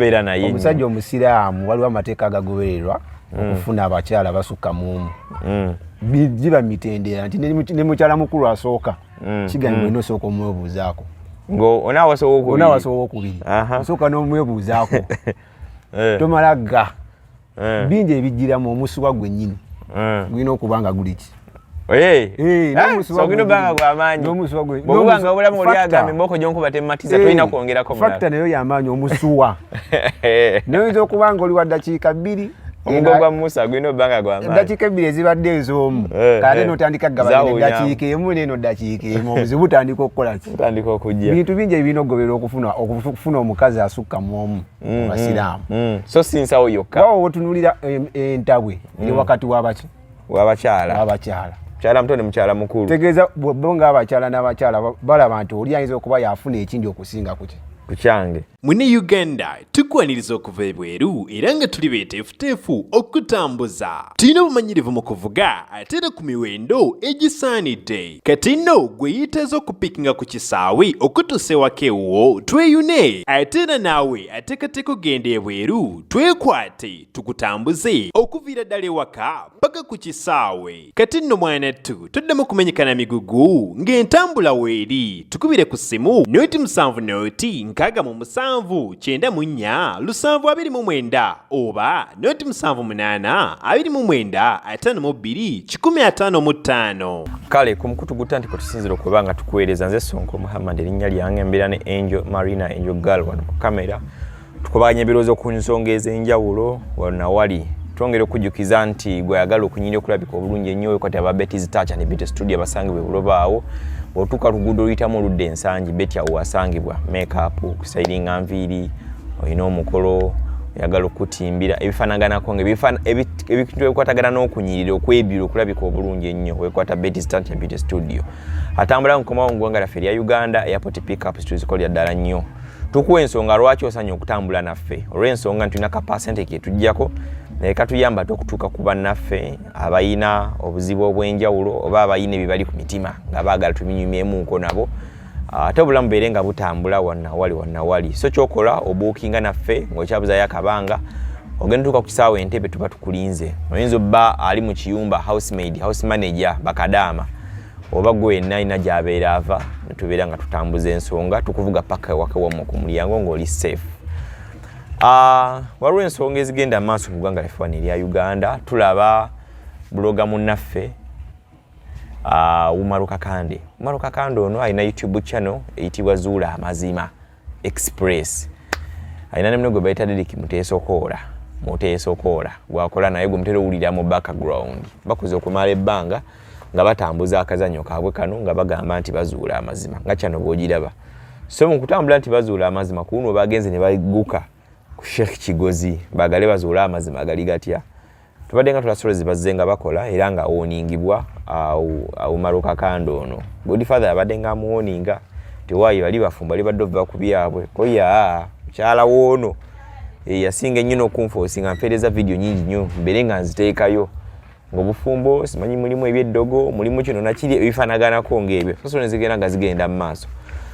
Tobera naye. Omusajja omusiraamu waliwo amateeka agagobererwa okufuna abakyala basukka mu biba mitendera nti ne mukyala mukulu asooka kigambibwa ino sooka omwebuuzaako ngo onaawasobola okubiri osooka n'omwebuuzaako tomala ga bingi ebijjiramu omusuwa gwennyini gulina okuba nga guli ki sogino banga gwa maanyi bw'obanga obulamu oli agambe emboko gy'onkuba temmatiza tolina kwongerako mulala fakita nayo y'amaanyi omusuwa noyinza okuba nga oli wa ddakiika 2 omugo gwa Musa gulina obanga gwa maanyi ddakiika 2 ezibadde ez'omu kale n'otandika gabanya eddakiika emu n'eno ddakiika emu obuzibu butandika okukola ki butandika okujja bintu bingi ebirina okugoberera okufuna omukazi asukka mu omu basiraamu so sinsawo yokka waawo wetunuulira entabwe eri wakati w'abakyala mukyala muto ne mukyala mukulu tegeeza bo ng'abakyala n'abakyala balaba nti oli ayinza okuba yafuna ekindi okusinga ku kyange. Mune Uganda tukwaniriza okuva ebweru era nga tuli beeteefuteefu okutambuza. Tulina obumanyirivu mu kuvuga ate era ku miwendo egisaanidde. Kati nno gwe yeetaaza okupikinga ku kisaawe okutuusa ewaka ewuwo tweyune ate era naawe ateekateeka okugenda ebweru twekwate tukutambuze okuviira ddala ewaka paka ku kisaawe. Kati nno mwanattu toddamu kumenyekana migugu ng'entambula weeri tukubire ku ssimu noti 7 noti 694 oba noti 782952 kale ku mukutu gutanti ko tusinzira okuba nga tukuweereza nze Sonko Muhammad erinnya lyange embeera ne Angel Marina Angel Girl wano ku kamera tukubaganya ebirowoozo ku nsonga ez'enjawulo wano wali twongera okujjukiza nti gwe ayagala okunyira okulabika obulungi ennyo kwati aba Betty's Touch and Beauty Studio basangibwe bulobaawo otuuka luguudo luyitamu oludda ensangi Betty awo wasangibwa make-up kusailinga nviiri olina omukolo oyagala okutimbira ebifanaganako ebintu ebikwatagana n'okunyirira okwebbira okulabika obulungi ennyo wekwata Betty's Touch and Beauty Studio atambula nkomawo mu ggwanga lyaffe erya Uganda Airport Pickup Studio lya ddala nnyo tukuwa ensonga lwaki osanya okutambula naffe olw'ensonga nti tulina kapasente ketujjako naye katuyamba okutuuka ku bannaffe abayina obuzibu obw'enjawulo oba abayina ebibali ku mitima nga baagala tubinyumyemuko nabo ate obulamu beere nga butambula wannawali so kyokola obuukinga naffe ng'okyabuzayo akabanga ogenda tuuka ku kisaawe Entebbe tuba tukulinze oyinza obba ali mu kiyumba house manager bakadaama oba gwe wenna alina gy'abeera ava netubeera nga tutambuza ensonga tukuvuga paka ewaka wammwe ku mulyango ng'oli safe. Waliwo ensonga ezigenda amaaso mu ggwanga lyaffe wano erya Uganda tulaba buloga munnaffe Umar Kakande ono alina YouTube channel eyitibwa Zuula amazima express alina nemne gwe bayita Derek muteesokoola gwakola naye gwe mutera owulira mu background bakoze okumala ebbanga nga batambuza akazanyo kaabwe kano nga bagamba nti bazuula amazima nga kyano bw'ogiraba so mu kutambula nti bazuula amazima kuno bagenze ne baguka ku Sheikh Kigozi bagale bazuula amazima agali gatya tubadde nga tulasolezi bazze nga bakola era nga owoningibwa Umar Kakande ono Godfather abadde nga amuwoninga tewaayi bali bafumba li badde ova ku byabwe koya mukyala woono yasinga ennyo okunfoosinga mpeereza video nyingi nnyo mbere nga nziteekayo ng'obufumbo simanyi mulimu ebyeddogo mulimu kino nakiri ebifanaganako ng'ebyo so ne zigenda nga zigenda mu maaso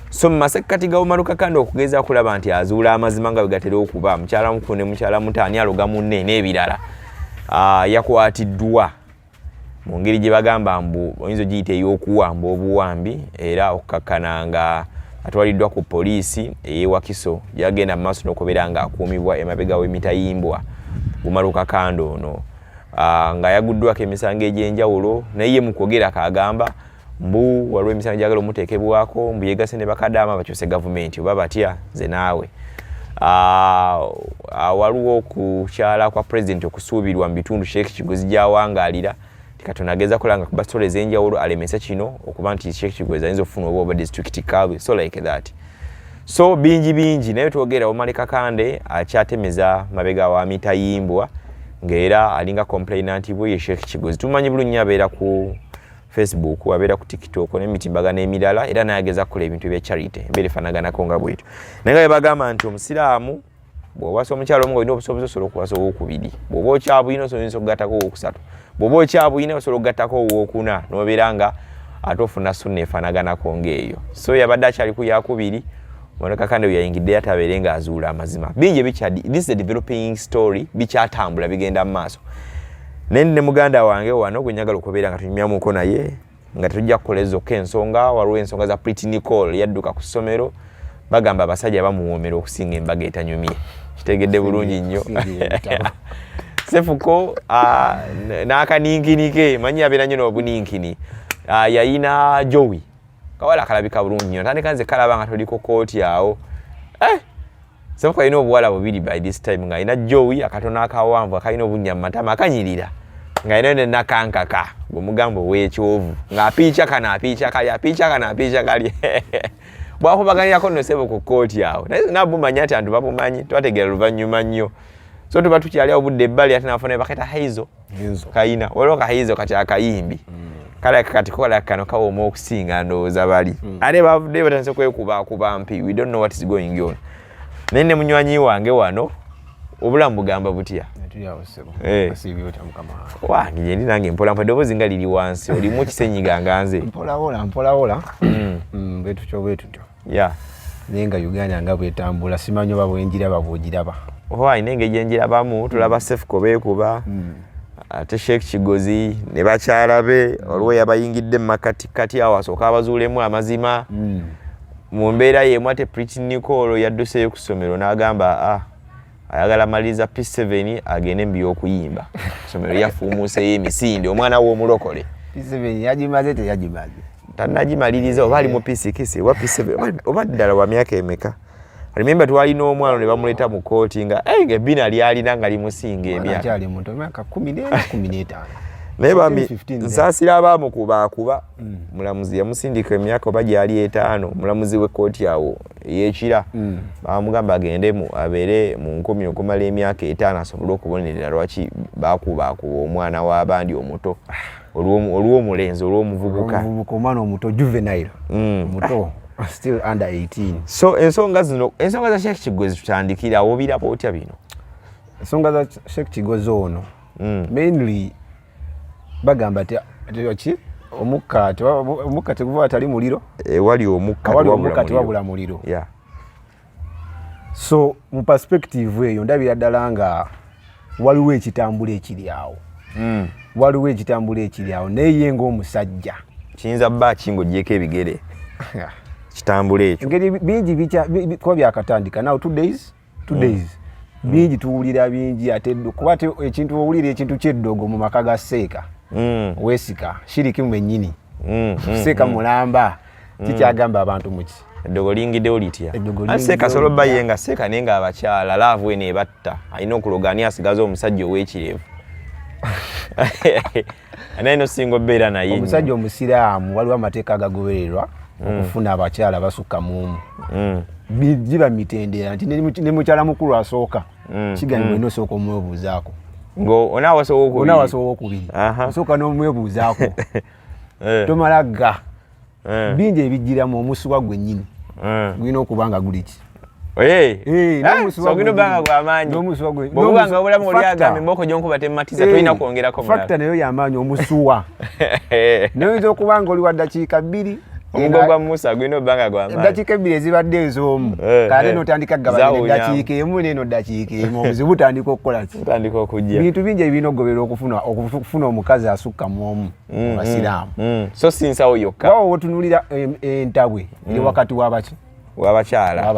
so mu masekkati ga Umar Kakande okugeza kulaba nti azuula amazima nga bwe gatera okuba mukyala mukulu ne mukyala mutaani aloga munne n'ebirala yakwatiddwa mu ngeri gye bagamba mbu oyinza ogiyita ey'okuwamba obuwambi era okukakkana nga atwaliddwa ku poliisi ey'ewakiso gyagenda mu maaso n'okubeera nga akuumibwa emabega w'emitayimbwa Umar Kakande ono nga yaguddwako emisango egy'enjawulo naye ye mu kwogera akagamba mbu waliwo emisango gyagala omuteekebwako mbu yeegase nebakadaama bakyuse gavumenti oba batya nze naawe waliwo okukyala kwa president okusuubirwa mu bitundu Sheikh Kigozi gy'awangaalira Katonda ageza kulanga kuba stories ez'enjawulo alemesa kino okuba nti Sheikh Kigozi ayinza okufuna oba district kawe so like that so bingi naye twogera Umar Kakande akyatemeza mabega wa mitayimbwa ng'era alinga complainant bwe Sheikh Kigozi tumanyi bulungi abeera ku Facebook abeera ku TikTok n'emitimbagano emirala era nayageza kukola ebintu ebya charity embeera efanaganako nga bwetyo naye nga bagamba nti omusiraamu bw'owasa omukyalo omu ng'olina obusobozi osobola okuwasa owokubiri bw'oba okyabuyina osobola okugattako owokusatu bw'oba okyabuyina osobola okugattako owokuna n'obeera nga ate ofuna sunna efanaganako ng'eyo so yabadde akyali ku yakubiri Umar Kakande yayingidde atabeerenga azuula amazima bingi this is a developing story bikyatambula bigenda mu maaso ne muganda wange wano gwe njagala okubeera nga tunyumyamuko naye nga tujja kukolezo ensonga waliwo ensonga za Pretty Nicole yadduka ku ssomero bagamba abasajja bamuwoomera okusinga embaga etanyumye kitegedde bulungi nnyo sefuko n'akaninkinike manyi abeera nnyo n'obuninkini yayina Joey kawala kalabika bulungi nnyo tandika nze kalaba nga toliko kooti awo sefuko alina obuwala bubiri by this time nga alina Joey akatono akawanvu akalina obunnya mu matama akanyirira nga alina ne nakankaka bw'omugamba ow'ekyovu ng'apiica kana kali bwakubaganirako nno sebo ku kooti awo naye nabumanya ati antu babumanyi twategeera luvannyuma nnyo so tuba tukyali obudde ebbali ate nafuna baketa haizo kayina waliwo kahaizo kati akayimbi kale kati kola kano kawooma okusinga ndowooza bali ate bavudde batandise kwekubakuba mpi we don't know what is going on nenne munywanyi wange wano obulamu bugamba butya wange gyendi nange mpolampola eddoboozi nga liri wansi olimu kisenyiga nga nze mpolawola bwetutyo naye nga Uganda nga bwetambula simanyi oba bwenjiraba bwogiraba alina engeri gyenjirabamu tulaba Sefuko beekuba ate Sheikh Kigozi ne bakyala be olwo yabayingidde mumakatikati awo asooka abazuulemu amazima mu mbeera yemu ate Pretty Nicole yadduseeyo ku ssomero n'agamba ayagala maliriza P7 agende mu by'okuyimba ssomero yafuumuuseyo emisinde omwana w'omulokole P7 yagimaze teyagimaze tannagimaliriza oba ali mu P6 oba P7 oba ddala wa myaka emeka remember twalina omwana ne bamuleeta mu kooti nga ebina lyalina nga limusinga emyaka myaka 15 naye bambi nsaasira abaamukuba mulamuzi yamusindika emyaka oba gyali 5 mulamuzi w'ekkooti awo ey'ekira bamugamba agendemu abeere mu nkumi okumala emyaka 5 asobole okubonerera lwaki baakuba omwana w'abandi omuto olw'omulenzi olw'omuvubuka omwana omuto juvenile muto still under 18 so ensonga za Sheikh Kigozi tutandikira obirabo otya bino ensonga za Sheikh Kigozi ono mainly bagamba ati omukka teguva atali muliro wali omukka wabula muliro so mu perspective eyo ndabira ddala nga waliwo ekitambula ekiri awo naye ng'omusajja kiyinza bba king'oggyeko ebigere kitambula ekyo engeri bingi kuba byakatandika now 2 days bingi tuwulira bingi ate kuba ate ekintu owulira ekintu ky'eddogo mu maka ga Seeka Wesika shiriki mwennyini Seeka mulamba kikyagamba abantu muki eddogo lingiddewo litya Seeka solo bayenga Seeka nenga abakyala laavu ene ebatta alina okulogania asigaza omusajja ow'ekirevu anaino singo beera naye omusajja omusiraamu waliwo amateeka agagobererwa okufuna abakyala basukka mumu giba mitendera nti ne mukyala mukulu asooka kigambibwa ino osooka omwebuuzaako onaawasowola okubiri osooka n'omwebuuzaako tomala ga bingi ebijjiramu omusuwa gwennyini gulina okuba nga guli ki sogino banga gwamaanyi bwobubanga obulamu olyagambe emboko gyonkuba temmatiza tolina kwongerako fakita nayo yamaanyi omusuwa noyinza okuba nga oli wa ddakiika 2 omugo gwa Musa gwino banga gwamaanyi eddakiika 2 ezibadde ez'omu kale n'otandika gabanya eddakiika emu n'eno ddakiika emu obuzibu butandika okukola ki butandika okujja bintu bingi ebirina okugoberera okufuna omukazi asukka mu omu basiraamu so sinsawo yokka wawo wotunulira entabwe eri wakati w'abakyala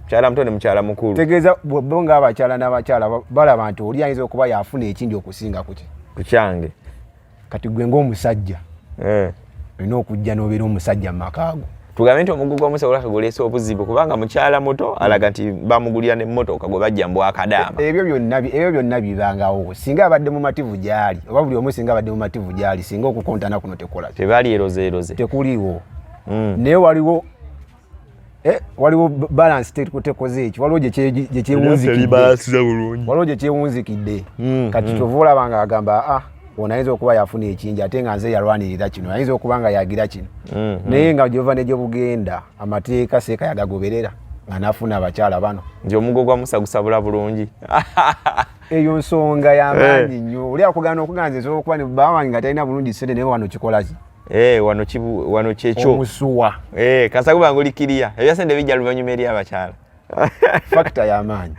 mukyala muto ne mukyala mukulu tegeeza bo ng'abakyala n'abakyala balaba nti oli ayinza okuba yafuna ekindi okusinga ku kyange kati gwe ng'omusajja olina okujja n'obeera omusajja mu makaago tugambe nti omugugu omusobola kaguleesa obuzibu kubanga mukyala muto alaga nti bamugulira n'emmotoka gwe bajja mbwakadaama ebyo byonna bibangawo singa abadde mu mativu gyali oba buli omu singa abadde mu mativu gyali singa okukontana kuno tekola tebali erozeeroze tekuliiwo naye waliwo balance tekoze ekyo waliwo gye kyewunzikidde kati kyova olaba nga agamba ono ayinza okuba yafuna ekingi ate nga nze yalwanirira kino ayinza okuba nga yagira kino naye nga gyova ne gye bugenda amateeka Seeka yagagoberera nga nafuna abakyala bano nti omugo gwa Musa gusabula bulungi eyo nsonga y'amaanyi nnyo oli akugaana okuganza nsobola okuba ne baba wange nga talina bulungi ssente naye wano kikola ki wano checho omusuwa kasakuba ngolikiriya ebyasende bijja luvannyuma eri abakyala factor y'amaanyi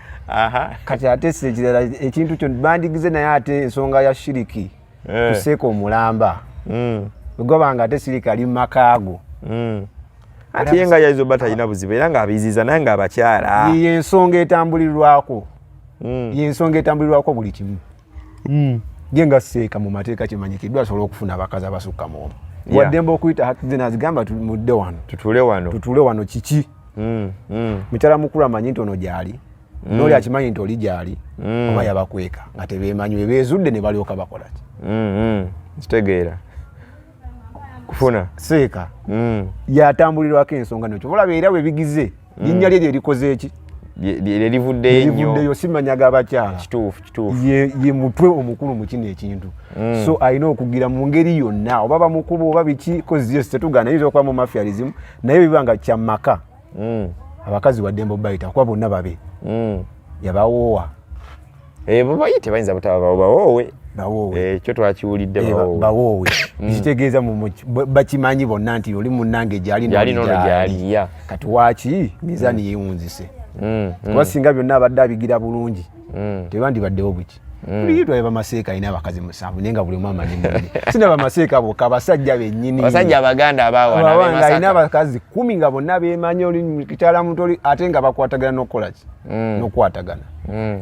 kati ate sekirala ekintu kyo bandigize naye ate ensonga ya shiriki kuseeka omulamba gwabanga ate sirika ali mu makaago ate ye nga yayizo ba talina buzibu era ng'abiziza naye ng'abakyala yensonga etambulirwako yensonga etambulirwako buli kimu ye nga seeka mu mateeka kimanyikiddwa asobola okufuna abakazi abasukka mu omu waddemba okuyita haki ze nazigamba mudde wano tutuule wano kiki mukyala mukulu amanyi nti ono gy'ali n'oli akimanyi nti oli gy'ali oba yabakweka nga tebeemanyi we beezudde ne balyoka bakola ki kitegeera kufuna seeka yatambulirwako ensonga nekyo olaba era we bigize linnya lye likoze eki livuddeyo simanyaga abakyala kituufu ye mutwe omukulu mu kino ekintu so alina okugira mu ngeri yonna oba bamukuba oba biki kozi tetugaana yinza okuba mu mafialism naye bibanga kyamaka abakazi waddembe bayita kuba bonna babe yabawoowa babayite bayinza bawoowe ekyo twakiwulidde bawoowe kitegeeza bakimanyi bonna nti oli munnange gyali kati waaki mizaani yeewunzise kuba singa byonna abadde abigira bulungi tebandibaddewo buki tuliyitwa bamaseeka alina abakazi 7 naye nga buli omu amanyi munne sina bamaseeka bokka abasajja bennyini abasajja abaganda abawanga alina abakazi 10 nga bonna beemanyi oli mukikyala muntu oli ate nga bakwatagana n'okukola ki n'okwatagana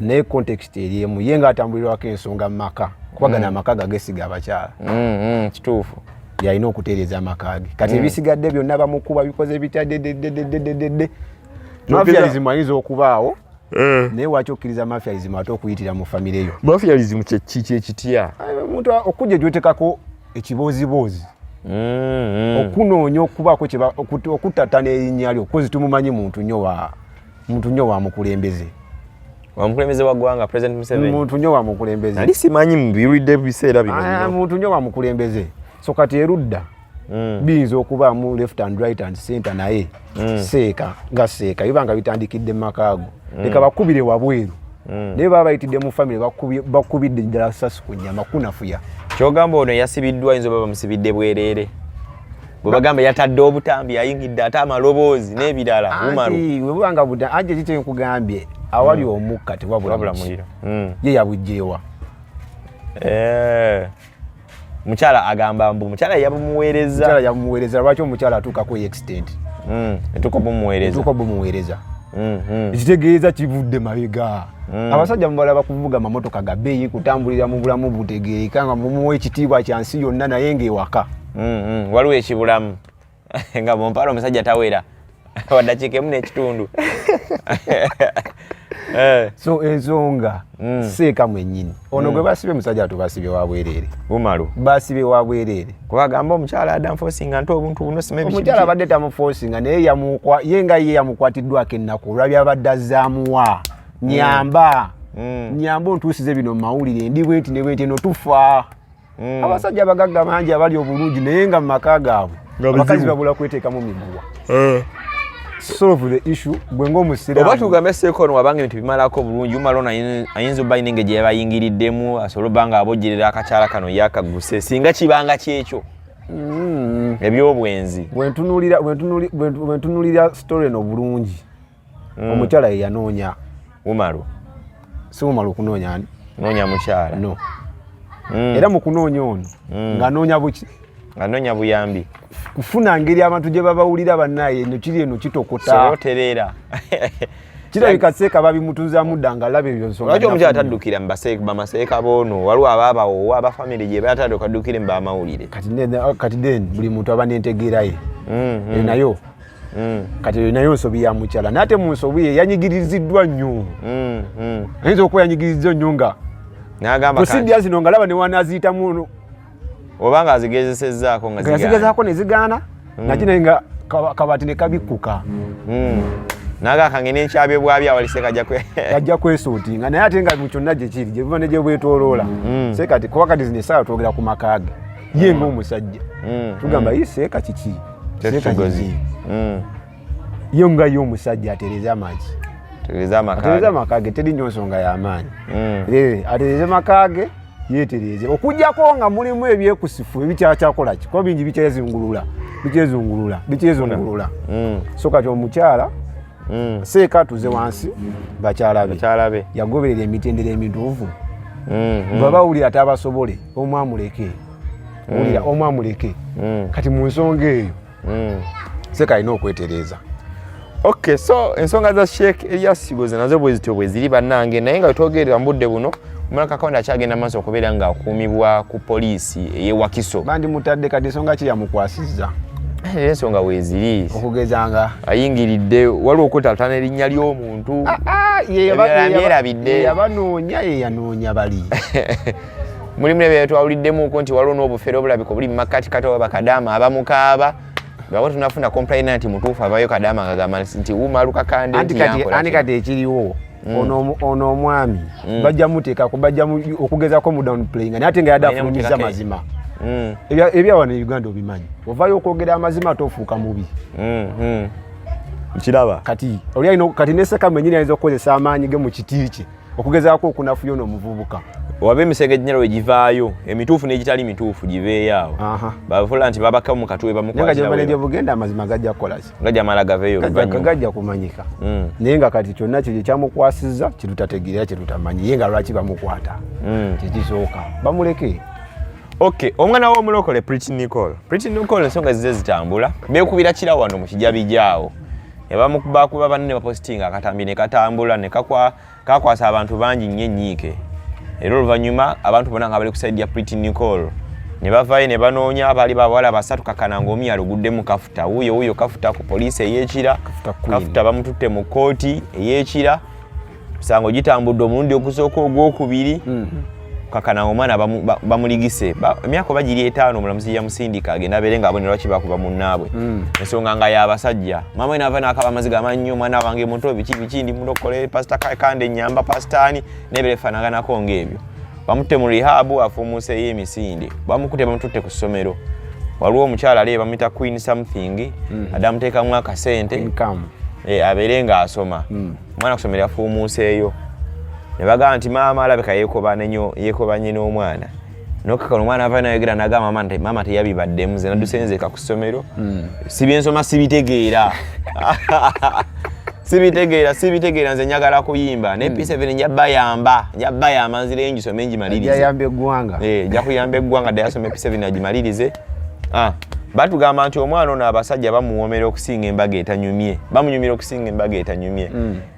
naye context eri emu ye nga atambulirwako ensonga mu maka kubagana amaka gagesiga abakyala kituufu yalina okutereeza amaka ge kati ebisigadde byonna bamukuba bikoze bitadde mafialism ayinza okubaawo naye waki okkiriza mafialism ate okuyitira mu famire yo mafialism kyekitya omuntu okujja gyotekako ekibooziboozi okunoonya okubaako okuttatana erinnya lyo kozi tumumanyi muntu nnyo wa mukulembeze wa ggwanga President Museveni muntu nnyo wa mukulembeze nali simanyi mubiwulidde biseera bino muntu nnyo wa mukulembeze so kati erudda biyinza okubaamu left and right and center naye seeka nga seeka bibanga bitandikidde mu makaago leka bakubire wabweru naye baba bayitidde mu famire bakubidde ddala sasi ku nnyama kunafuya kyogamba ono yasibiddwa yinza oba bamusibidde bwereere bwe bagamba yatadde obutambi ayingidde ate amaloboozi n'ebirala bubanga anje kikyo nkugambye awali omukka tewabula muliro ye yabujjeewa mukyala agamba mbu mukyala yabumuweereza lwaki omukyala atuukako extent etuuka bumuweereza ekitegeeza kivudde mabega abasajja mubalaba kuvuga mamotoka gabeeyi kutambulira mu bulamu butegeereka nga mumuwa ekitiibwa kyansi yonna naye ng'ewaka waliwo ekibulamu nga mumpala omusajja taweera waddakiika emu n'ekitundu so ensonga seeka mwennyini ono gwe basibe musajja atubasibe wa bwereere bumalu basibe wa bwereere kubagamba omukyala adanfosinga nti obuntu buno omukyala abadde tamufosinga naye ye nga ye yamukwatiddwako ennaku olwabyabadde azzaamuwa nyamba ontuusize bino mu mawulire ndi bwenti ne bwenti eno tufa abasajja abagagga bangi abali obulungi naye nga mu maka gaabwe abakazi babula kweteekamu miguwa solve the issue gwengo musiramu oba tugambe sekono wabange bintu bimalako bulungi umalona ayinza obba inenge gye bayingiriddemu asobola banga abojjerera akakyala kano yakaguse singa kibanga kyekyo ebyobwenzi bwentunulira story eno bulungi omukyala ye yanoonya umalu si umalu okunoonya ani noonya mukyala no era mu kunoonya ono ng'anoonya buki anoonya buyambi kufuna ngeri abantu gye babawulira bannaye eno kiri eno kitokota soloterera kirabika seeka babimutuuzaamu dda nga alaba ebyo nsonga lwaki omukyala taddukira bamaseeka boono waliwo abaabawoowa abafamire gye batadde okaddukire mu bamawulire kati then buli muntu aba n'entegeera ye eyo nayo kati eyo nayo nsobi ya mukyala naate mu nsobi ye yanyigiriziddwa nnyo ayinza okuba yanyigiriziddwa nnyo nga tusidya zino nga laba ne wanaaziyitamu obanga azigezesezzaako nga yazigezaako ne zigaana nakinaye nga kabati ne kabikkuka nagakange n'enkyabye bwabyo awalise kajja kwesuutinga naye ate nga mu kyonna gye kiri gye buba ne gye bwetooloola seekati kuba kati zino essaawa twogera ku maka ge ye ng'omusajja tugamba ye seeka kiki seeka kigozi ye nga ye omusajja atereze amagi atereze amaka ge teri nnyo nsonga y'amaanyi atereze maka ge yetereze okujjako nga mulimu ebyekusifu ebikyakyakola ki kuba bingi bikyezungulula so kati omukyala seeka tuze wansi bakyalabe yagoberera emitendera emituufu bwe bawulira tabasobole omwamuleke kati mu nsonga eyo seeka alina okwetereeza. Okay, so ensonga za Sheikh Elias Kigozi nazo bwe ziri bannange naye nga twogerera mbudde buno Umar Kakande akyagenda maaso okubeera nga akuumibwa ku poliisi ey'Ewakiso. Bandi mutadde kati ensonga ki yamukwasizza? Ensonga weeziri okugezanga ayingiridde waliwo okutaataana erinnya ly'omuntu yabanoonya yeyanoonya bali mulimu nebyo twawuliddemuko nti waliwo n'obufere obulabika obuli mu makati kati nebakadaama abamukaaba lwabo tunafuna complainant mutuufu avayo Kadaama agamba nti Umar Kakande anti kati ekiriwo ono omwami bajja muteekako bajja okugezako mu down playing naye ate nga yadde afulumiza amazima ebyawa ne Uganda obimanyi ovayo okwogera amazima tofuuka mubi kiraba kati oli alina kati neseka mwenyini ayinza okukozesa amaanyi ge mu kiti kye okugezaako okunafuya ono omuvubuka wabe emisege eginyala we givaayo emituufu n'egitali mituufu gibeeyaawo bafuula nti babaka mu katwe bamukwatira bugenda amazima gajja kukola ki gajja mala gaveeyo gajja kumanyika naye nga kati kyonna kye kyamukwasizza kirutategeera kirutamanyi ye nga lwaki bamukwata kyekisooka bamuleke. Okay, omwana w'omulokole Pretty Nicole ensonga zize zitambula beekubira kira wano mu kijabijaawo yabamukubakuba banne bapositinga akatambi ne katambula ne kakwasa abantu bangi nnyo ennyiike era oluvannyuma abantu bonna nga bali ku saidi ya Pretty Nicole ne bavaayo ne banoonya abaali bawala basatu kakana ng'omu yaluguddemu kafuta wuuyo kafuta ku poliisi ey'ekira kafuta bamututte mu kooti ey'ekira musango gitambudde omulundi ogusooka ogwokubiri kakana omwana bamuligise emyaka bagiri 5 omulamuzi yamusindika agenda abeere ng'abonera lwaki bakuba munnaabwe ensonga nga y'abasajja mama we naava n'akaba amaziga amanyi omwana wange muto biki ndi mulokole pasita Kakande nyamba pasitaani n'ebirefaanaganako ng'ebyo bamutte mu rihabu afuumuuseeyo emisinde bamukute bamututte ku ssomero waliwo omukyala ali bamuyita Queen something adde amuteekamu akasente abeere ng'asoma omwana kusomero afuumuuseeyo ne bagamba nti maama alabika yeekobanye n'omwana nokakano omwana ava nayogera nagamba maama teyabibaddemu nze naddusenzeka ku ssomero sibyensoma sibitegeera sibitegeera nze njagala kuyimba ne P7 njabbayamba nzire ngisome ngimalirize nja kuyamba eggwanga dde yasome P7 agimalirize batugamba nti omwana ono abasajja bamuwoomera okusinga embaga etanyumye bamunyumira okusinga embaga etanyumye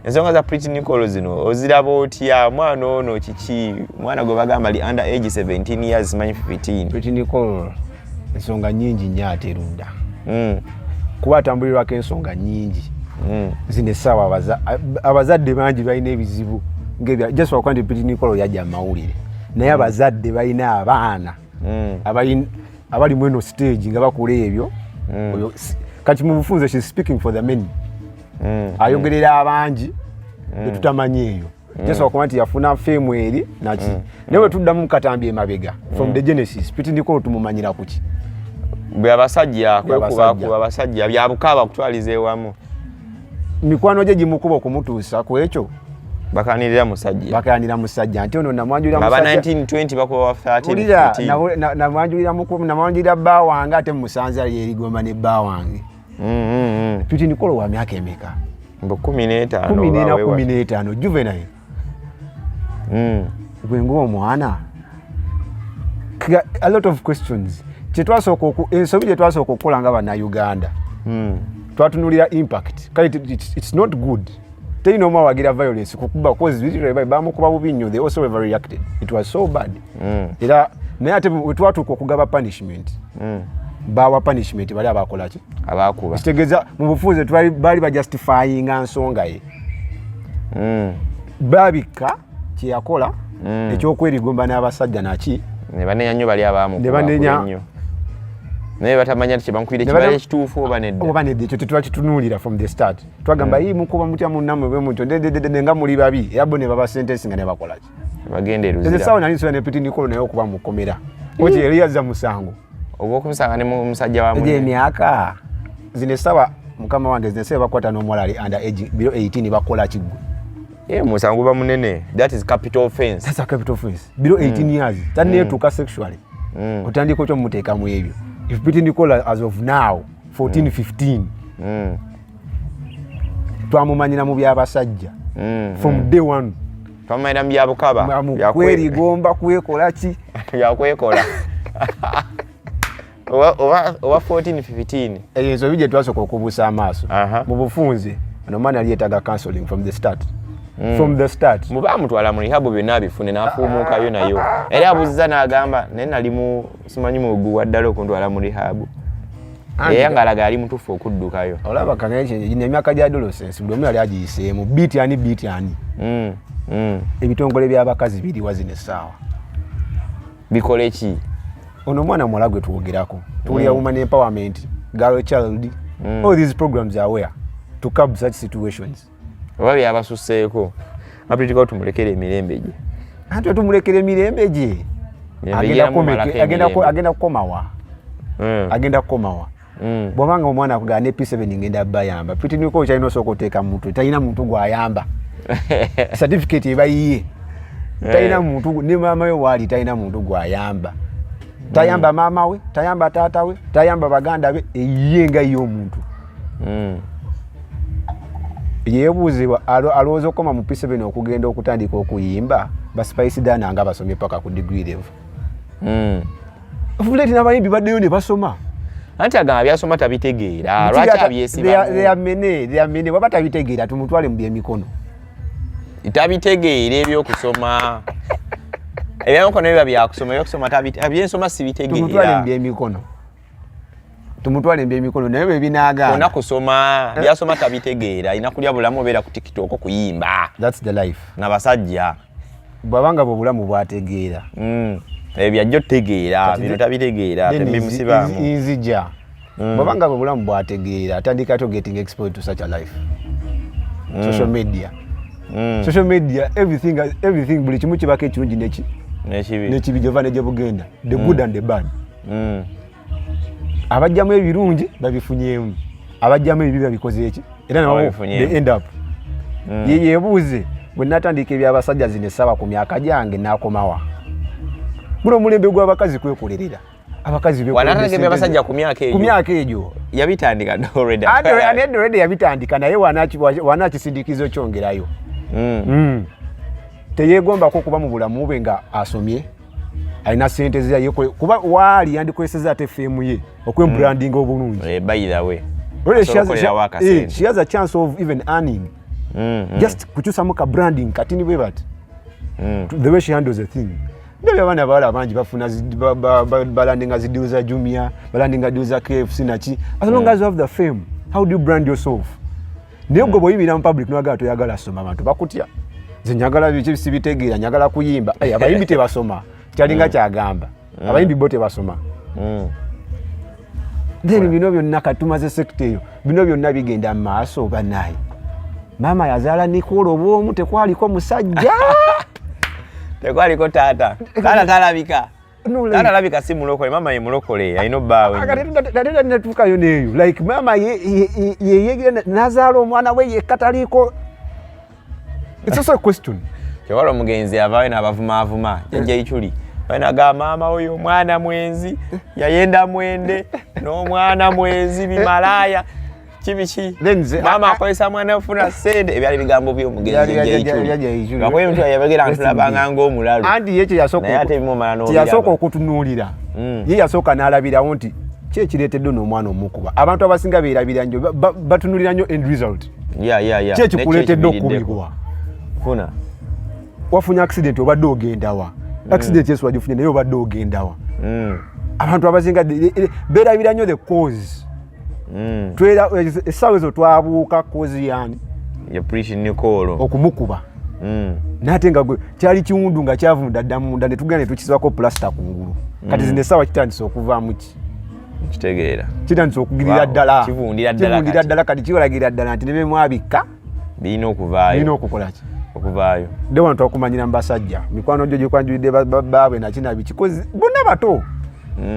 ensonga za Pretty Nicole zino oziraba otya mwana ono kiki mwana gwe bagamba li under age 17 years manyi 15 Pretty Nicole ensonga nyingi nnyo aterunda kuba atambulirwako ensonga nyingi zino essaawa abazadde bangi balina ebizibu just wakuba nti Pretty Nicole yajja mawulire naye abazadde balina abaana abali mweno stage nga bakula ebyo kati mu bufunze she speaking for the many ayogerera abangi tetutamanyi eyo just wakuba nti yafuna fame eri naki naye bwe tuddamu mukatambye emabega from the genesis Pretty Nicole tumumanyira kuki bwe abasajja kwekubakuba abasajja byabukaaba kutwaliza ewamu mikwano gye gimukuba okumutuusa ku ekyo bakanira musajja nti ono namwanjulira musajja aba 1920 bakuba 13 namwanjulira bba wange ate musanza yerigomba ne bba wange Pretty Nicole wa myaka emeka 15 juvenile gwe ng'omwana a lot of questions ensobi gye twasooka okukola nga bannayuganda twatunulira impact kale it's not good teyina omu awagira violence kukuba cause bamukuba bubi nnyo they also ever reacted it was so bad era naye ate wetwatuuka okugaba punishment bawa punishment bali abakola ki abakuba kitegeeza mu bufunze bali bajustifyinga nsonga ye babika kyeyakola ekyokwerigonba n'abasajja naki ne banenya nnyo bali abamukuba nnyo naye batamanya nti kyebamukwire kibala ekituufu oba nedda ekyo tetwakitunuulira from the start twagamba yi mukuba mutya munnammwe bwe mutyo ndededede nga muli babi era bo ne baba sentensi nga ne bakola ki bagenda eruzira esawa nali nsobola ne Pretty Nicole naye okuba mukomera oki yali yazza musango ogw'okumusanga ne musajja wamu emyaka zino esawa mukama wange zino esawa bakwata n'omuwala ali under age below 18 bakola kiggwe musango ba munene. That is capital offense. That's a capital offense. Below 18 years. Tani yetuka sexually. Otandika kyo muteeka mu ebyo. If Piti Nicola as of now 14 15. Twamumanyira mu byabasajja. From day one. Twamanyira mu byabukaba. Yakweri gomba kwekola ki? Yakwekola. Oba 14 15. Ezo bije twasoka okubusa amaaso. Mu bufunze. Ano mwana aliyetaga counseling from the start. From the start. Muba mutwala mu rehab byonna bifune n'afuumuka yo nayo. Era abuziza n'agamba naye nali mu simanyi mu ggu waddala okundwala mu rehab. Yangalaga ali mutufu okuddukayo. Olaba kangaye ne myaka gya adolescence buli omu yali agiyiseemu beat ani. Ebitongole by'abakazi biri wazine essaawa. Bikole ki? Ono mwana muwala gwe tuwogerako. Tuwulira woman empowerment, girl child. All these programs are where to curb such situations. Oba byabasuseeko. Apritika tumulekere emirembe gye. Anti tumulekere emirembe gye. Agenda kukomawa. Agenda kukomawa. Bwabanga omwana akugana ne P7 ngenda bayamba. Piti niko kyalina soko teeka muntu. Talina muntu gwayamba. Certificate ebayiye. Talina muntu ne mama we wali talina muntu gwayamba. Tayamba mama we, tayamba tata we, tayamba baganda be eyenga yo muntu. Yebuuzibwa alowooza okukoma mu P7 okugenda okutandika okuyimba Spice Dana nga basomye paka ku degree level. Fuleti n'abayimbi baddeyo ne basoma. Anti agamba byasoma tabitegeera. Lwaki abyesiba? They amene baba tabitegeera tumutwale mu byemikono. Tabitegeera ebyokusoma. Ebyemikono ebyo byakusoma ebyokusoma abyensoma sibitegeera. Tumutwale mu byemikono. Tumutwale mu byemikono naye bwe binaaga. Ona kusoma byasoma tabitegeera ina kulya bulamu obeera ku TikTok okuyimba. That's the life. N'abasajja. Bwabanga bw'obulamu bwategeera. Byajjo tegeera bino tabitegeera tembi musibaamu. Inzija. Bwabanga bw'obulamu bwategeera atandika to getting exposed to such a life. Social media. Social media everything buli kimu kibako ekirungi n'ekibi gyova ne gye bugenda. The good and the bad. Abajjamu ebirungi babifunyeemu. Abajjamu ebibi babikoze eki. Era nabo they end up. Yebuuze bwe natandika ebyabasajja zine saba ku myaka gyange n'akomawa. Muno mulembe gw'abakazi kwekolerera. Abakazi be wanataka byabasajja ku myaka egyo. Ku myaka egyo yabitandika already. Already yabitandika naye wanakisindikizo kyongerayo. Teyegomba ko kuba mu bulamu bwe nga asomye. Alina sente ze yeko kuba wali yandikweseza ate fame ye branding obulungi. By the way. She has a chance of even earning. Just kuchusa muka branding katini bwe bat. The way she handles the thing. Ndio bana bala banji bafuna balandinga ziduza Jumia, balandinga duza KFC nachi. As long as you have the fame, how do you brand yourself? Niyo gobo yibira mu public no agato yagala soma abantu bakutya. Zinyagala bichi sibitegeera nyagala kuyimba. Abayimbi tebasoma. Kyalinga kyagamba. Abayimbi bote basoma. Then bino byonna katumaze sector eyo. Bino byonna bigenda maaso banayi. Mama yazaala Nicole obwomu tekwaliko musajja. Tekwaliko tata. Tata talabika. Tata labika si mulokole, mama ye mulokole, ayino bawe. Tata natuka yo neyo. Like mama ye nazaala omwana we ye kataliko. It's also a question. Kyewalo mugenzi avawe n'abavuma jajja ichuli. Banaga mama oyo mwana mwenzi yayenda mwende n'omwana mwenzi bimalaya kibichi mama akozesa mwana afuna sente ebyali bigambo by'omugenzi jaichuli bakoye mtu yabagera ntulabanga ng'omulalu andi yeche yasoko okutunuulira ye yasoka n'alabirawo nti ki ekireetedde n'omwana omukuba abantu abasinga beerabira nnyo batunulira nnyo end result ki ekikuleetedde okukubibwa funa wafunye accident obadde ogendawa accident yesu wajifunye naye obadde ogendawa abantu abazinga beerabira nnyo the cause twera essaawa ezo twabuuka cause yani Nicole okumukuba nate nga kyali kiwundu nga kyavunda dda munda ne tugenda ne tukisibako plaster kungulu kati zino essaawa kitandise okuvaamu ki kitegeera kitandise okugirira ddala kivundira ddala kati kiwalagira ddala nti ne bemwabikka birina okuvaayo birina okukola ki okuvaayo de wantu okumanyira mbasajja mikwano gyo gikwanjulidde baabwe nakina bikikozi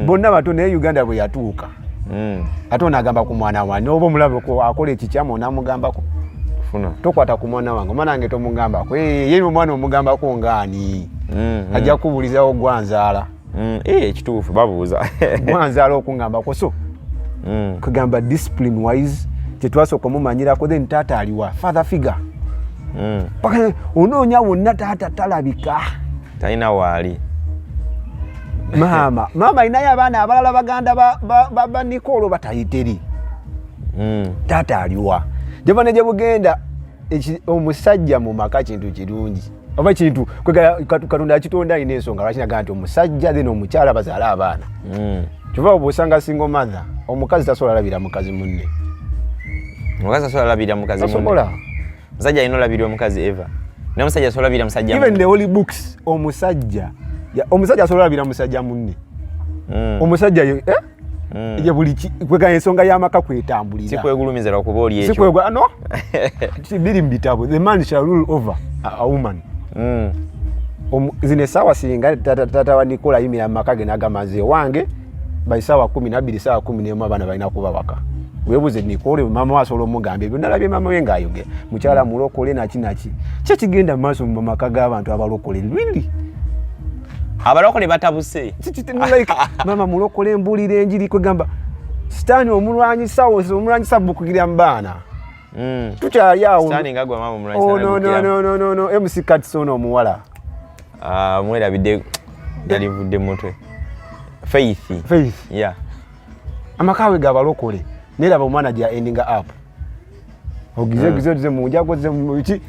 bonna bato naye Uganda bwe yatuuka ate onagamba ku mwana wane oba omulabe akola ekikyama onamugambako funa tokwata ku mwana wange omwana wange tomugambako ye omwana omugambako ngaani ajja kubulizawo gwanzaala ekituufu babuuza gwanzaala okungambako so kugamba discipline wise kyetwasooka omumanyirako then taata aliwa father figure paka onoonya wonna taata talabika talina waali maama inayo abaana abalala baganda ba Nicolo batayiteri taata aliwa gyebane gye bugenda omusajja mu maka kintu kirungi oba kintu Katonda akitonda alina ensonga lwaki nagaa nti omusajja then omukyala bazaala abaana kyova bw'osanga single mother omukazi tasobola labira mukazi munne omukazi asobola labira mukazi munne musajja alina olabira omukazi eva naye omusajja asobola labira musajja even the holy books omusajja asobola labira musajja munne omusajja ye buli kwega ensonga y'amaka kwetambulira sikwegulumizira okuba oli ekyo sikwegwa no biri mu bitabo the man shall rule over a woman zine sawa singa tata wa Nicola yimira amaka ge nagamaze wange by sawa 12 sawa 11 abaana balina kuba waka webuze Nicola mama wasobola omugambe ebyo nalabye mama we ngaayoge mukyala mulokole naki kye kigenda maaso mu maka g'abantu abalokole really abalokole batabuse like mama mulokole mbulire enjiri kwegamba sitani omulwanyisa bukugirya mbaana tukyali awo sitani ngagwa mama omulwanyisa no MC Katson omuwala mwerabidde yalivudde mutwe faith yeah amakawe gabalokole neraba omwana gya ending up ogize munjagoze muki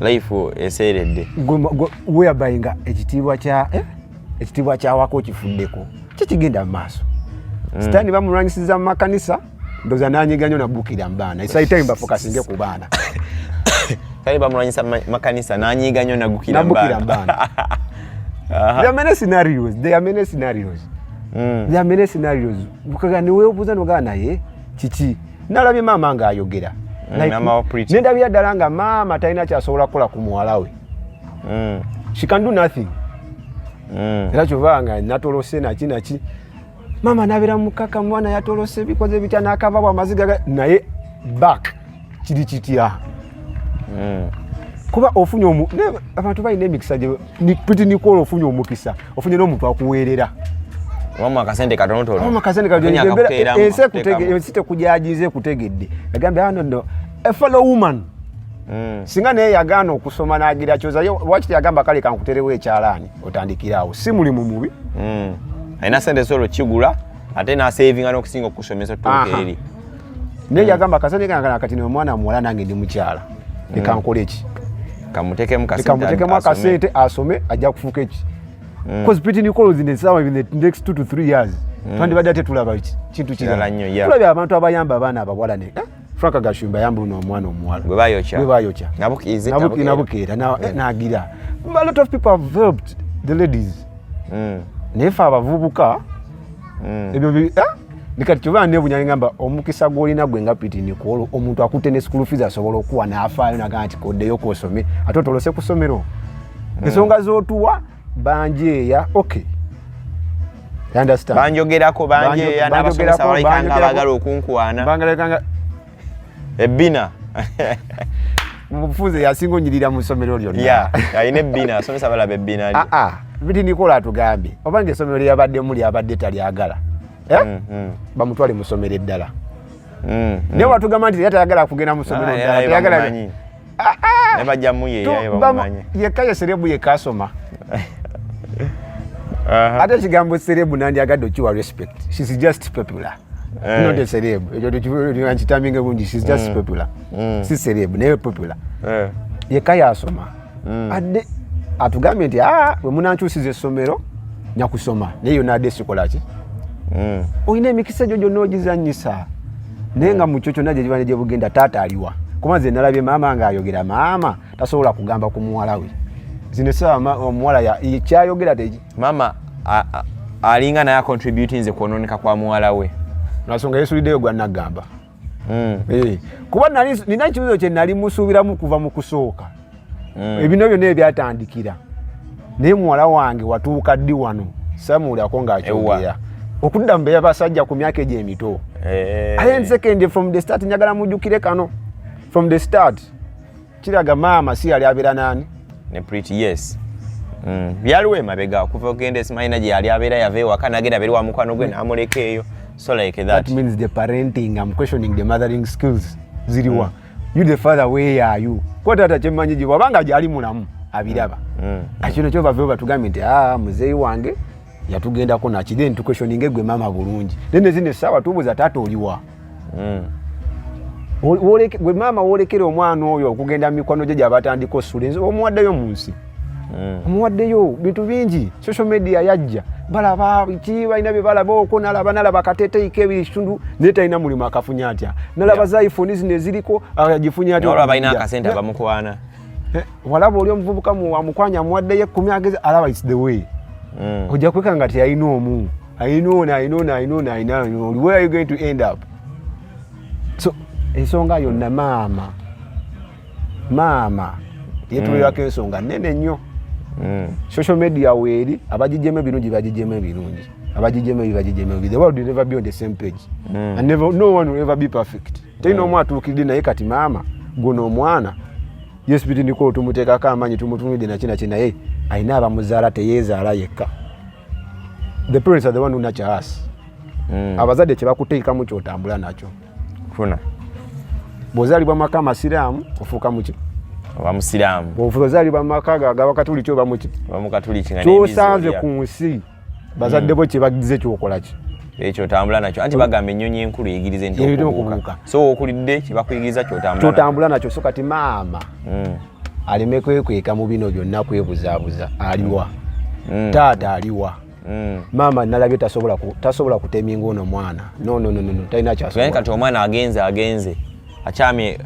life eseredde whereby nga ekitiibwa kyawako kifuddeko kikigenda mu maaso sitani bamulwanyisiza mu makanisa ndoza nanyiga nnyo nabukira mbaana esaitayi bafokasinge ku baana sitani bamulwanyisa makanisa nanyiga nnyo nabukira mbaana there are many scenarios bukaga niweebuuza nogaa naye kiki nalabye maama ng'ayogera nendabira ddala nga maama talina kyasobola kukola ku muwala we she can do nothing era kyova nga natolose naki maama nabeera mukaka mwana yatolose bikoze bitya n'akava bwa maziga naye back kiri kitya kuba ofunye abantu balina emikisa piti Nicolo ofunye omukisa ofunye n'omuntu akuweerera wamma akasente katonotono ensi tekujagize kutegedde yagambe no a fellow woman singa naye yagaana okusoma n'agira kyoza wakiti yagamba kale kankuterewo ekyalaani otandikiraawo si mulimu mubi alina sente solo kigula ate n'asavinga n'okusinga okusomesa tuuka eri naye yagamba akasente kankana kati omwana muwala nange ndi mukyala ekankola eki kamutekemu akasente asome ajja kufuuka eki because Piti Nicolo in the next 2 to 3 years twandibadde ate tulaba kintu kirala tulabye abantu abayamba abaana abawala ne Frank Gashumba yamba uno omwana omuwala gwe bayokya nabukeera nagira a lot of people have helped the ladies nefe abavubuka ebyo nikati kyova nebunya ngamba omukisa gwolina gwe nga Piti Nicolo omuntu akutte ne school fees asobola okuwa n'afaayo nagaa nti koddeyo kosome ate otolose ku ssomero ensonga z'otuwa banjeya okay you understand banjogerako banjeya n'abasomesa balikanga bagala okunkwana bangalekanga ebbina mubufuze yasinga onyirira mu ssomero lyonna ayina ebbina asomesa balaba ebbina lyo Piti Nicolo atugambye oba ng'essomero lyabadde muli abadde talyagala bamutwale mu ssomero eddala naye watugamba nti yatayagala kugenda mu ssomero eddala nebajjamu yeyabamumanyi yekka ye serebu yekasoma ate ekigambo serebu nandyagadde okiwa respect she's just popular not a serebu ekyo nkitaminge bungi she's just popular si serebu naye popular yekka yasoma adde atugambye nti bwe munankyusiza essomero nyakusoma naye yonna adde sikolaki olina emikisa egyo gyonna ogizannyisa naye nga mu kyo kyonna gye gibane gye bugenda taata aliwa kuba nze nalabye maama ng'ayogera maama tasobola kugamba ku muwala we zino essaawa omuwala kyayogera teki maama alinga naye acontributi nze kwonooneka kwa muwala we nasonga yesuliddeyo gwa nagamba kuba nina ekibuzo kye nali musuubiramu kuva mu kusooka ebino byonna ebyatandikira naye muwala wange watuuka ddi wano samuwulirako ng'akyogera okudda mbeya basajja ku myaka egyo emito ate second from the start njagala mujjukire kano from the start kiraga maama si yali abeera nani ne pretty yes byaliwo emabega kuva ogenda esimayina gye yali abeera yava ewaka nagenda beri wa mukwano gwe n'amuleka eyo so like that means the parenting. I'm questioning the mothering skills ziriwa you the father where are you ko tata kyemmanyi gye wabanga gyali mulamu abiraba akino kyo bave batugambe nti muzeeyi wange yatugendako naki then tu questioning gwe mama bulungi then zine sawa tubuza tata oliwa gwe mama wolekera omwana oyo okugenda mu mikwano gye gyabatandika osulenzi omuwaddeyo mu nsi omuwaddeyo bintu bingi social media yajja balaba ki balina bye balaba okwo nalaba kateteike ebitundu naye talina mulimu akafunya atya nalaba za iPhone zino eziriko agifunya atya olaba balina akasente abamukwana walaba oli omuvubuka mukwanya amuwaddeyo 10 ageze alaba it's the way ojja kwekanga nti ayina omu ayina where are you going to end up so ensonga yonna maama yetulirako ensonga nene nnyo social media weeri abagijjemu ebirungi bagijjemu ebirungi abagijjemu ebirungi the world will never be on the same page and no one will ever be perfect talina omu atuukiridde naye kati maama guno omwana yes bitindiko tumuteekako amaanyi tumutumidde nakina naye ayina abamuzaala teyeezaala yekka the parents are the one who nurture us abazadde kyebakuteekamu kyotambula nakyo funa bw'ozaalibwa mu maka amasiraamu ofuuka muki oba musiraamu bw'ozaalibwa mu maka g'abakatuliki oba muki bamukatuliki nga kyosanze ku nsi bazadde bo kye bagize kyokola ki ekyo otambula nakyo anti bagamba ennyonyi enkulu eyigirize nti okubuuka so okulidde kye bakuyigiriza kyotambula nakyo so kati maama aleme kwekweka mu bino byonna kwebuzaabuza aliwa taata aliwa maama nalabye tasobola kuteminga ono mwana no talina kyasobola kati omwana agenze akyamye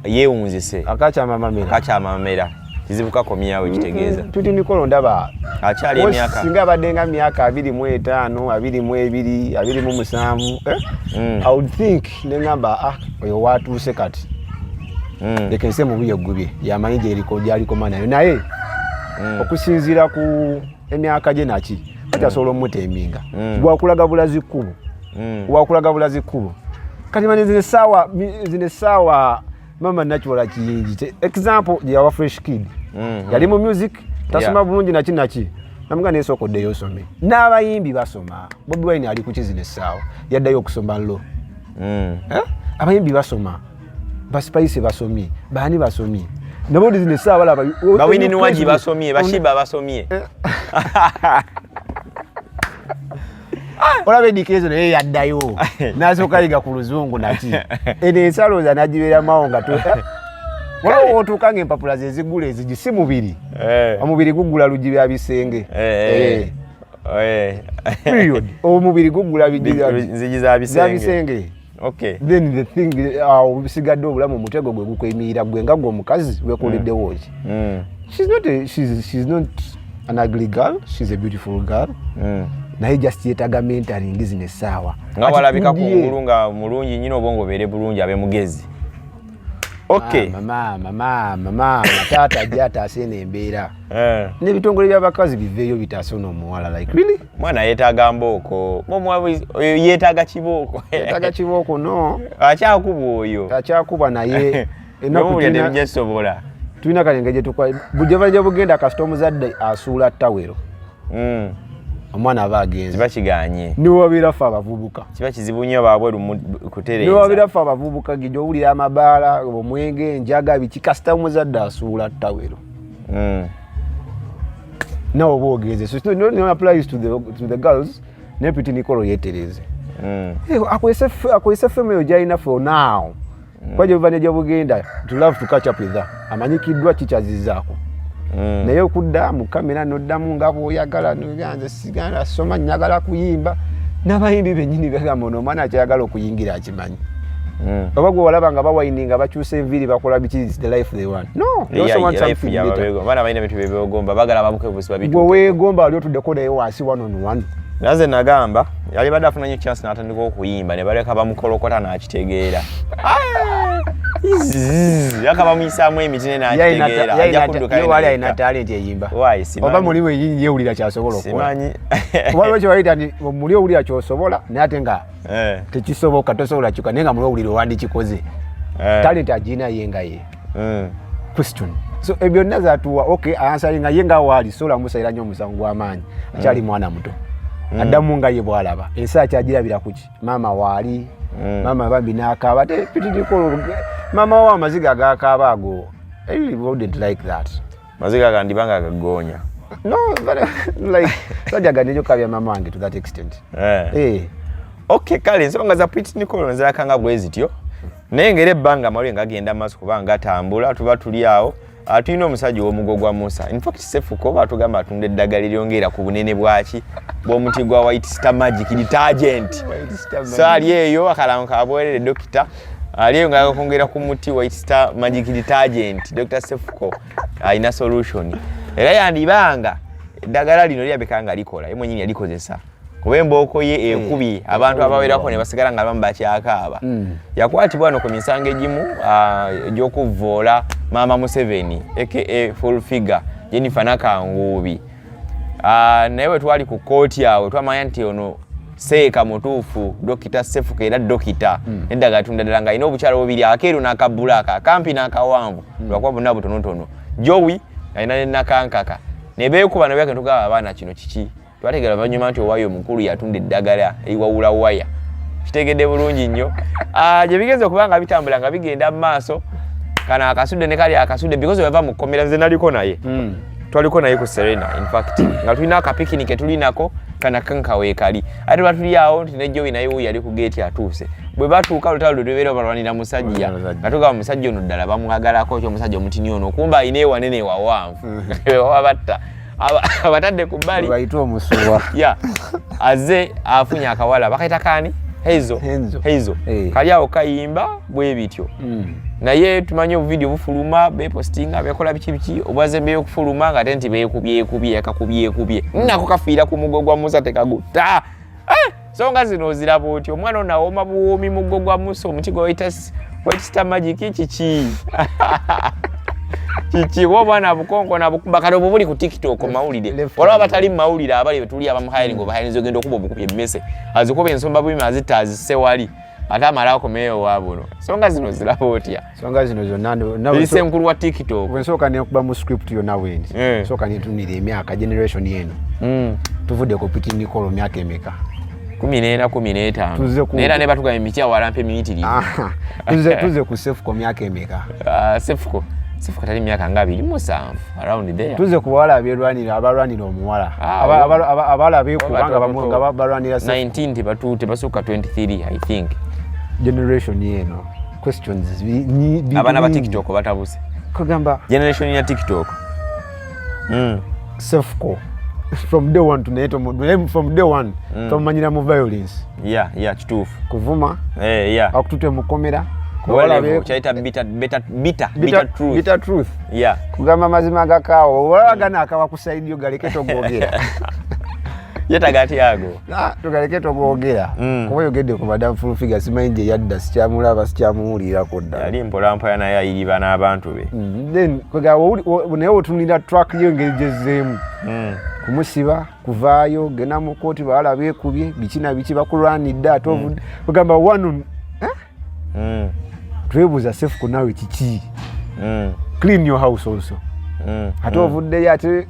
yeewunzise akakyamamera kizibu kakomyawo ekitegeeza tuti Nikolo ndaba akyali emyaka singa abadde nga myaka 25 22 27 I would think nengamba oyo watuuse kati lekense mu buye gubye yamanyi gyaliko manayo naye okusinziira ku emyaka gye naki atasobola omuteminga bwakulaga bulazi kkubo kati mani zine sawa mama nachola kiyingi example ya wa fresh kid yali mu music tasoma bulungi naki namuga nesoko de yosome n'abayimbi basoma Bobi Wine ali ku kizine sawa yaddayo okusoma lo abayimbi basoma Spice basomi bani basomi nabo zine sawa laba bawini niwaji basomie bashiba basomie olabe dikezo naye yaddayo nasoka liga ku luzungu naki ensaloza nagibeera mawonga tu wala otuuka ng'empapula ze zigula ezigi si mubiri omubiri gugula lugi bya bisenge period omubiri gugula nzigi za bisenge okay then the thing bisigadde obulamu omutego gwe gukwemirira gwe nga gwe omukazi wekoleddewo ki she's not an ugly girl, she's a beautiful girl naye just yetaga mentoring zine sawa nga walabika ku ngulu nga mulungi nyino obongo bere bulungi abe mugezi okay mama tata jata asene embeera ne bitongole by'abakazi biveeyo bitasono omuwala like really mwana yetaga mboko yetaga kiboko no akyakuba oyo akyakuba naye ennaku yesobola tulina kalengeje tukwa bujja bugenda kasita omuzadde asuula ttawero omwana abagenzi bakiganye niwabira fa abavubuka kiba kizibu nnyo baabwe kutereeza niwabira fa abavubuka gijjo owulira amabaala omwenge enjaga biki kasita omuzadde asuula ttawero nawo boogeze so no applies to the girls ne Piti Nikolo yetereze akwese female gyalina for now kwaje buvane gye bugenda to love to catch up with that amanyikiddwa kikyazizaako naye okudda mu kamera noddamu nga bw'oyagala noganze sigala soma nyagala kuyimba n'abayimbi bennyini bagamba ono omwana akyayagala okuyingira akimanyi oba gwe walaba nga bawayininga bakyusa enviiri bakola biki is the life they want no baana balina bintu byebegomba bagala babuke busiba bitu gwe weegomba wali otuddeko naye wansi one on one naze nagamba yali badde afuna nnyo chance n'atandika okuyimba ne baleka bamukolokota n'akitegeera yakaba muyisaamu emiti n'akitegeera ajja kudduka wali alina talent eyimba oba mulimu yeewulira kyasobola okukola waliwo kyewayita nti muli owulira kyosobola naye ate nga tekisoboka tosobola kyuka naye nga muli owulira owandikikoze talent agina yengaye question so ebyo naza tuwa okay answer nga yenga wali sola musaira nyo musangu amanyi achali mwana muto adamu nga ye bwalaba ensa kyajirabira kuki mama wali mama bambi nakaba te pitidiko mama wa maziga gakaba ago I really wouldn't like that maziga gandibanga gagonya no but like sajaga nejo kabya mama wange to that extent okay kale nsonga za pitidiko nzira kanga bwezityo nengere banga mali ngagenda maso kubanga tambula tuba tuli awo atino omusajja w'omugogwa Musa in fact sefuko batugamba atunde eddagala lyongera ku bunene bwaki bw'omuti gwa White Star Magic detergent so ali eyo akalanka abwerere dokita ali eyo ngakongera ku muti White Star Magic detergent Dr. Sefuko ina solution era yandibanga eddagala lino lyabekanga likola ye mwenyini yalikozesa kuba emboko ye ekubi abantu abawerako ne basigala nga bamba kyakaaba yakwatibwa no ku misango egimu egy'okuvoola Mama Museveni aka full figure Jennifer Nakangubi naye twali ku kooti awo twamanya nti ono seeka mutuufu Dr. Sefuko era dokita eddaga tundadala nga ina obukyalo bubiri akeeru n'akabulaka akampi n'akawanvu lwakuba bonna butonotono jowi alina ne nakankaka ne beekuba ne byake tugaba abaana kino kiki twategera banyuma nti owayo omukulu yatunda eddagala eyiwawula waya kitegedde bulungi nnyo gye bigeze okubanga bitambula nga bigenda mu maaso kana akasudde ne kali akasudde because bava mu kkomera nze naliko naye twaliko naye ku Serena in fact nga tulina akapicnic tulinako kana kankawe kali ate batuli awo nti ne Joey naye wuyo yali ku gate atuuse bwe batuuka olutalo lwebeera balwanira musajja nga tugamba musajja ono ddala bamwagalako ekyo omusajja omutini ono kumba ayina ewanene wawanvu wabatta abatadde ku bbali bayita omusuwa aze afunye akawala bakayita kani Heizo kali awo kayimba bwe bityo naye tumanye obuvidiyo bufuluma bepostinga bekola biki obwaze beekufuluma nga tenti beekubye yakakubye nako kafiira ku mugogwa Musa tekagutta songa zino oziraba otyo omwana onawoma buwoomi mugogwa Musa omuti gwa White Star Magic kiki wobwana abukonko nabukubakalo buli ku TikTok mawulire wala batali mawulire abali betuli abamuhayiringa obahayirinza ogenda okuba obukubye emmese azikuba ensomba bwimi azita azise wali ate amalako meyo wabuno songa zino ziraba otya songa zino zonna ise nkulu wa TikTok wensoka nekuba mu script yonna wendi soka netunira emyaka generation yeno tuvudde ku pitidiko myaka emeka 14-15 nera ne batuga emitia walampe minitiri tuze ku Sefuko myaka emeka Sefuko tali myaka nga 27 around there tuze ku bawala abalwanira omuwala abala beekubanga bamuga babalwanira 19 tebasuka 23 I think generation yeno questions abana ba TikTok batabuse kugamba generation ya TikTok Sefuko from day one from day one tumanyira mu violence kituufu kuvuma akutute mukomera chaita bitter truth kugamba mazima gakawo walagana akawa kusaidio galeketo gwogera yetagati yago tugaleke togogera kuba yogedde ku madam full figure simayinje yadda sikyamulaba sikyamuwulira kodda yali mpolampola naye ayiriba n'abantu be then kwega naye otunira track yengejezeemu kumusiba kuvaayo gena mu kooti bawala beekubye bikina biki bakulwanidde ate kugamba wanu twebuuza Sefuko nawe kiki clean your house also ate ovuddeyo ate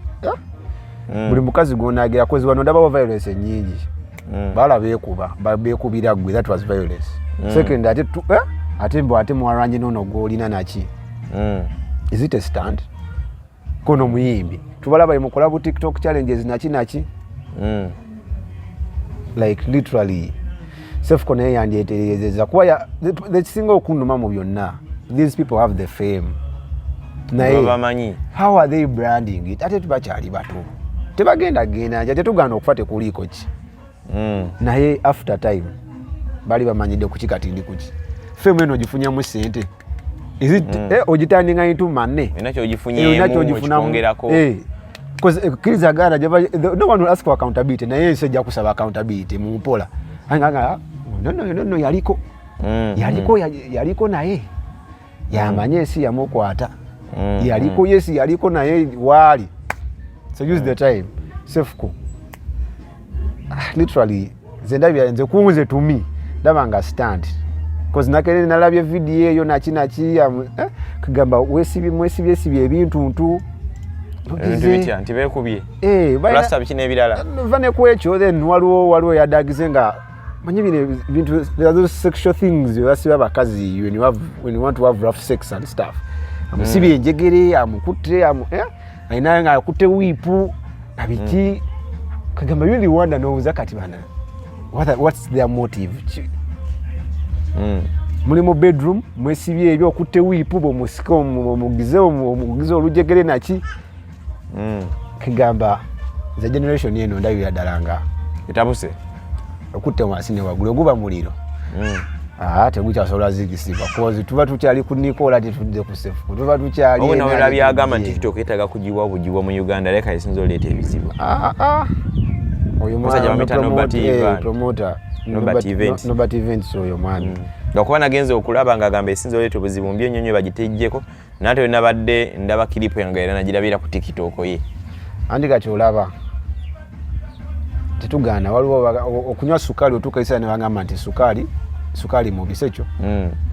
buli mukazi gonagira kozi wano ndaba violence enyingi bala beekubira gwe that was violence second ate mwaranje nono golina naki is it a stand kono muyimbi tubalaba imukola bu TikTok challenges naki like literally Sefuko naye yandyeterezeza kuba the single okunuma mu byonna these people have the fame naye how are they branding it ate tubakyali bato tebagenda genda nja tetugana okufa tekuliiko ki naye after time bali bamanyidde kukikatindi kuki femu eno ogifunyamu sente ogitandinga into manne kiriza gana no one will ask for accountability naye ensi ejja kusaba accountability mumpola no yaliko naye yamanye ensi yamukwata yaliko yesi yaliko naye waali so use the time Sefuko literally nze kunze to me ndabanga stand cause nakere nalabye video eyo nachi kugamba mwesibye ebintu bitya nti bekubye rasta bikine ebirala vane kwekyo then waliwo yadagize nga manyi bino bintu those sexual things basiba bakazi when you want to have rough sex and stuff amusibye enjegere amukutte aina nga akutte wipu abiki kagamba really wonder no kati bana what's their motive muli mu bedroom mwesibye ebyo okutte wipu bo musika omugize olujegere nachi kigamba the generation yeno ndayo yadalanga etabuse okutte mwasine wagule guba muliro tegukyasobola zigisibwa kozi tuba tukyali ku Nicola tetudde ku sefu tuba tukyali obona wera byagamba TikTok etaga kujibwa obujibwa mu Uganda leka isinzo lete ebizibu oyo musajja bamita promoter Nobody events oyo mwami ngakuba nagenze okulaba nga agamba esinzo lete obuzibu mbye nnyonyo bagitejjeko nate nabadde ndaba kilipo yange era nagirabira ku TikTok ye andika kyolaba tetugana waliwo okunywa sukali otukaisa ne bagamba nti sukali mu bisecho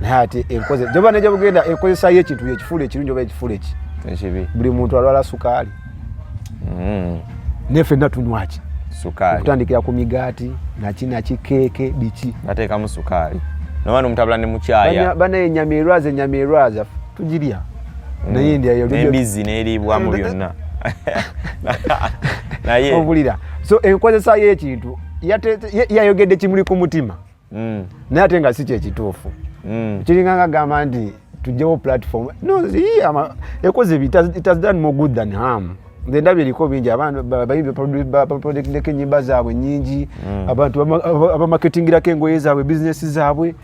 naye ate enkoze joba neje bugenda enkozesa y'ekintu y'ekifule ekirungi oba ekifule eki ekibi buli muntu alwala sukali nefe natunywachi sukali okutandikira ku migaati nachi keke biki bateekamu sukali nobano mutabula ne mukyaya bana enyamirwaza tugirya naye ndia embizi n'eribwamu byonna naye obulira so enkozesa y'ekintu yayogedde kimuli ku mutima naye ate nga si kyekituufu kiringanga gamba nti tujjewo platform ekoze it has done more good than harm nze ndabye eriko bingi abantu bayimbi baproducteko ennyimba zaabwe nyingi abantu abamaketingirako engoye zaabwe bizinesi zaabwe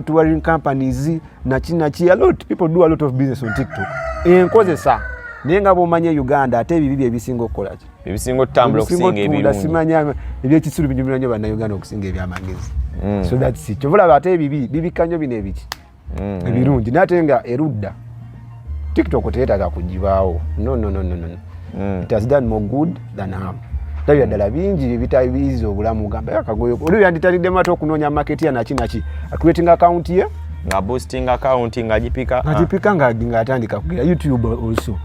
touring companies nachi a lot people do a lot of business on TikTok enkozesa naye nga bw'omanya Uganda ate ebibi ebisinga okukolaki ebisinga otambula okusinga ebirungi simanya ebyekisulu binyumira nnyo bannayuganda okusinga ebyamagezi so that's it kyovulaba ate bibikka nnyo bino ebiki ebirungi naye ate nga erudda TikTok teyeetaaga kugibaawo no it has done more good than harm ndabya ddala bingi bitabiiza obulamu gamba akagoyo oli yanditaliddemu ate okunoonya maketi ya nachi acreating account ye nga boosting account nga gipika nga atandika kugira YouTube also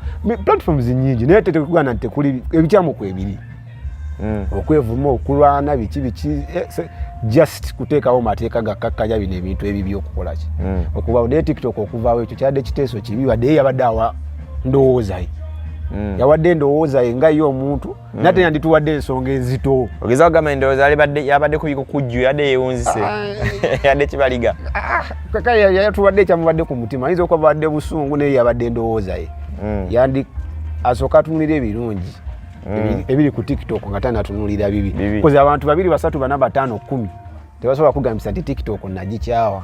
platforms nyingi naye tekugana nti tekuli ebikyamu kwebiri okwevuma okulwana biki just kuteekawo mateeka gakkakkanya bino ebintu ebibi okukola ki okuba ne TikTok okuvaawo ekyo kyadde kiteeso kibi wadde yabadde awa ndowooza ye yawadde ndowooza ye nga ye omuntu nate yandituwadde ensonga enzito ogeza kugamba endowooza yabadde kujju yadde yeewunzise yadde kibaliga kaka yatuwadde ekyamubadde ku mutima ayinza okuba badde busungu naye yabadde ndowooza ye yandi asooka atunulira ebirungi ebiri ku TikTok nga tanatunulira bibi kozi abantu 2 3 4 5 10 tebasobola kugambisa nti TikTok nagikyawa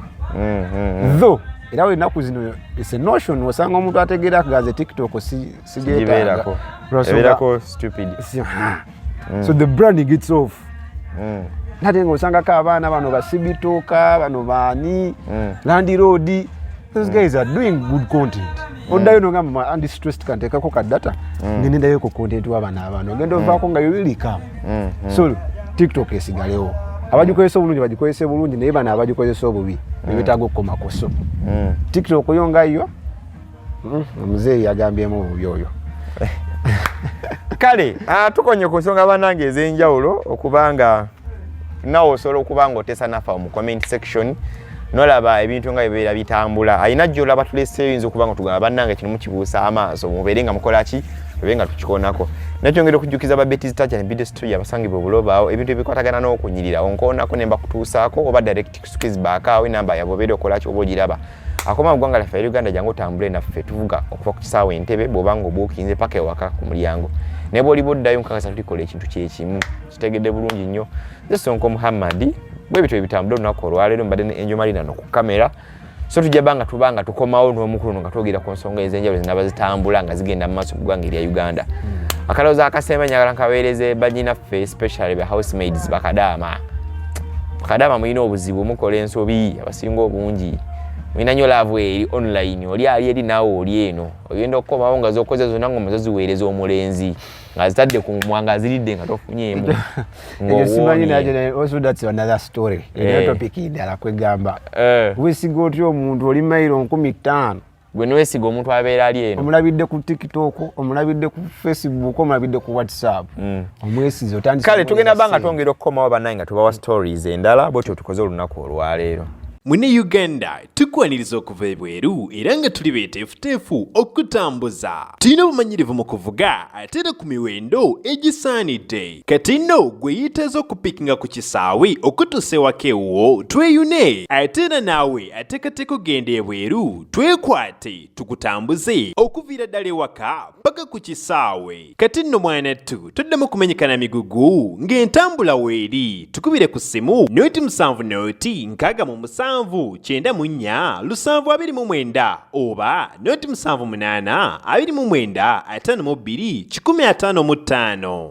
though era we naku zino it's a notion osanga omuntu ategeera kugaze TikTok sigeerako ebeerako stupid so the branding gets off nate nga osangako abaana bano basibitoka bano baani Land Road those guys are doing good content ondayo nogamba andi stressed kantekako kadata ngenendayo ku content w'abaana abano ogenda ovaako nga you really come so TikTok esigalewo abagikozesa obulungi bagikozese bulungi naye bano abagikozesa obubi ebetaaga okukomakoso TikTok yo ngayo omuzeeyi yagambyemu obubi oyo kale tukonye ku nsonga bannange ez'enjawulo okubanga nawe osobola okuba nga otesa nafa mu comment section nolaba ebintu nga bibeera bitambula ayina gy'olaba tulese oyinza okuba nga tugamba bannange kino mukibuusa amaaso mubeere nga mukola ki tube nga tukikonako nakyongera okujjukiza babeti zitaja ne bidde studio abasangibwa obulobaawo ebintu ebikwatagana n'okunyirira onkoonako ne mbakutuusaako oba direct skills back awo enamba yabwe obeera okola ki oba ogiraba akoma mu ggwanga lyaffe Uganda jangu otambule naffe tuvuga okuva ku kisaawe Entebbe bw'oba nga obwokinze paka ewaka ku mulyango naye bw'oliba oddayo nkakasa tulikola ekintu kyekimu kitegedde bulungi nnyo nze Sonko Muhammad bwe bityo ebitambula olunaku olwaleero mbadde ne Angel Marina no ku kamera so tujja tubanga tukomawo n'omukulu nga twogera ku nsonga ez'enjawulo zinaba zitambula nga zigenda mu maaso mu ggwanga erya Uganda akalowooza akasemba njagala nkaweereze bannyinaffe especially be housemaids bakadaama mulina obuzibu mukola ensobi abasinga obungi Wina nyo love eri online oli ali eri nawo oli eno oyenda okukomawo nga zokoze zonna ngo muzozi weereza omulenzi nga zitadde ku mwanga ziridde nga tofunyeemu simanyi naje also that's another story topic indala kwegamba wesiga otyo omuntu oli mailo 15 gwe nowesiga omuntu abeera ali eno omulabidde ku TikTok omulabidde ku Facebook omulabidde ku WhatsApp omwesize otandika kale tugenda banga twongera okukomawo bannange nga tubawa stories endala bwetyo tukoze olunaku olwaleero. Mune Uganda tukwaniriza okuva ebweru era nga tuli beeteefuteefu okutambuza. Tulina obumanyirivu mu kuvuga ate era ku miwendo egisaanidde. Kati nno gwe yeetaaza okupikinga ku kisaawe okutuusa ewaka ewuwo tweyune ate era naawe ateekateeka ogenda ebweru twekwate tukutambuze okuviira ddala ewaka paka ku kisaawe. Kati nno mwanattu toddamu kumenyekana migugu ng'entambula weeri tukubire ku ssimu noti 7 noti 6 94 729 oba noti 78 29 52 155.